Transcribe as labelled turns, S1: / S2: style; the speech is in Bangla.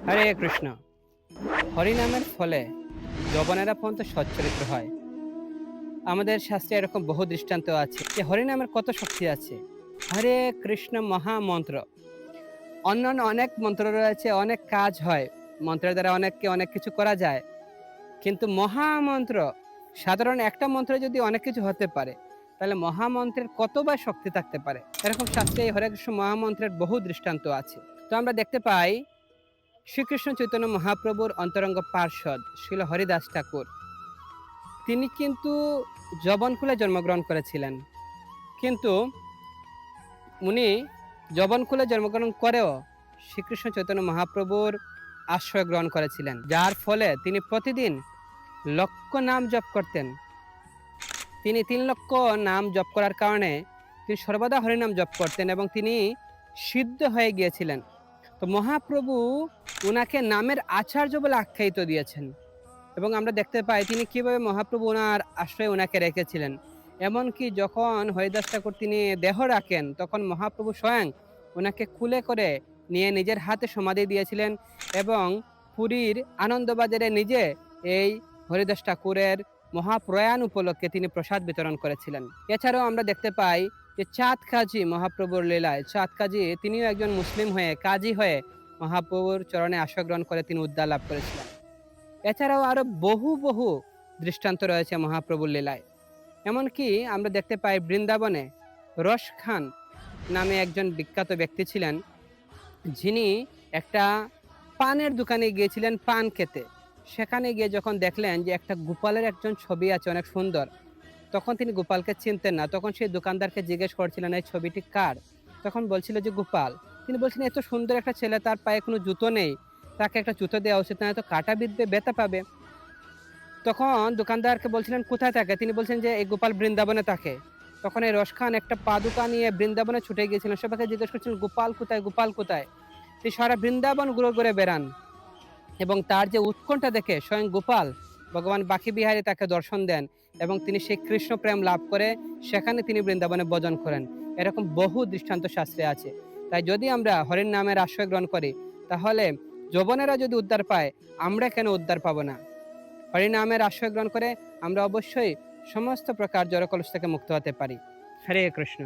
S1: হরে কৃষ্ণ। হরিনামের ফলে যবনেরা পর্যন্ত সচ্চরিত্র হয়। আমাদের শাস্ত্রে এরকম বহু দৃষ্টান্ত আছে যে হরিনামের কত শক্তি আছে। হরে কৃষ্ণ মহামন্ত্র, অন্যান্য অনেক মন্ত্র রয়েছে, অনেক কাজ হয়, মন্ত্রের দ্বারা অনেককে অনেক কিছু করা যায়, কিন্তু মহামন্ত্র, সাধারণ একটা মন্ত্রে যদি অনেক কিছু হতে পারে, তাহলে মহামন্ত্রের কত বা শক্তি থাকতে পারে। এরকম শাস্ত্রে এই হরে কৃষ্ণ মহামন্ত্রের বহু দৃষ্টান্ত আছে। তো আমরা দেখতে পাই শ্রীকৃষ্ণ চৈতন্য মহাপ্রভুর অন্তরঙ্গ পার্ষদ শ্রীল হরিদাস ঠাকুর, তিনি কিন্তু যবনকুলে জন্মগ্রহণ করেছিলেন। কিন্তু উনি যবনকুলে জন্মগ্রহণ করেও শ্রীকৃষ্ণ চৈতন্য মহাপ্রভুর আশ্রয় গ্রহণ করেছিলেন, যার ফলে তিনি প্রতিদিন লক্ষ নাম জপ করতেন। তিনি 3 লক্ষ নাম জপ করার কারণে তিনি সর্বদা হরিনাম জপ করতেন এবং তিনি সিদ্ধ হয়ে গিয়েছিলেন। তো মহাপ্রভু উনাকে নামের আচার্য বলে আখ্যায়িত দিয়েছেন এবং আমরা দেখতে পাই তিনি কিভাবে মহাপ্রভু ওনার আশ্রয়ে ওনাকে রেখেছিলেন। এমনকি যখন হরিদাস ঠাকুর তিনি দেহ রাখেন, তখন মহাপ্রভু স্বয়ং ওনাকে কুলে করে নিয়ে নিজের হাতে সমাধি দিয়েছিলেন এবং পুরীর আনন্দবাজারে নিজে এই হরিদাস ঠাকুরের মহাপ্রয়াণ উপলক্ষে তিনি প্রসাদ বিতরণ করেছিলেন। এছাড়াও আমরা দেখতে পাই যে চাঁদ কাজী মহাপ্রভুর লীলায়, চাঁদ কাজী তিনিও একজন মুসলিম হয়ে, কাজী হয়ে মহাপ্রভুর চরণে আশ্রয় গ্রহণ করে তিনি উদ্ধার লাভ করেছিলেন। এছাড়াও আরো বহু বহু দৃষ্টান্ত রয়েছে মহাপ্রভুর লীলায়। এমনকি আমরা দেখতে পাই বৃন্দাবনে রস খান নামে একজন বিখ্যাত ব্যক্তি ছিলেন, যিনি একটা পানের দোকানে গিয়েছিলেন পান খেতে। সেখানে গিয়ে যখন দেখলেন যে একটা গোপালের একজন ছবি আছে অনেক সুন্দর, তখন তিনি গোপালকে চিনতেন না। তখন সেই দোকানদারকে জিজ্ঞেস করছিলেন এই ছবিটি কার? তখন বলছিল যে গোপাল। তিনি বলছিলেন এত সুন্দর একটা ছেলে, তার পায়ে কোনো জুতো নেই, তাকে একটা জুতো দেওয়া উচিত, না তো কাটা বিঁধবে, ব্যথা পাবে। তখন দোকানদারকে বলছিলেন কোথায় থাকে? তিনি বলছেন যে এই গোপাল বৃন্দাবনে থাকে। তখন এই রস খান একটা পাদুকা নিয়ে বৃন্দাবনে ছুটে গিয়েছিলেন। সবাইকে জিজ্ঞেস করছিলেন গোপাল কোথায়, গোপাল কোথায়? তিনি সারা বৃন্দাবন ঘুরে ঘুরে বেড়ান এবং তার যে উৎকণ্ঠা দেখে স্বয়ং গোপাল ভগবান বাঁকি বিহারী তাকে দর্শন দেন এবং তিনি সেই কৃষ্ণ প্রেম লাভ করে সেখানে তিনি বৃন্দাবনে ভজন করেন। এরকম বহু দৃষ্টান্ত শাস্ত্রে আছে। তাই যদি আমরা হরির নামের আশ্রয় গ্রহণ করি, তাহলে যৌবনেরা যদি উদ্ধার পায়, আমরা কেন উদ্ধার পাবো না? হরিনামের আশ্রয় গ্রহণ করে আমরা অবশ্যই সমস্ত প্রকার জড়কলুষ থেকে মুক্ত হতে পারি। হরে কৃষ্ণ।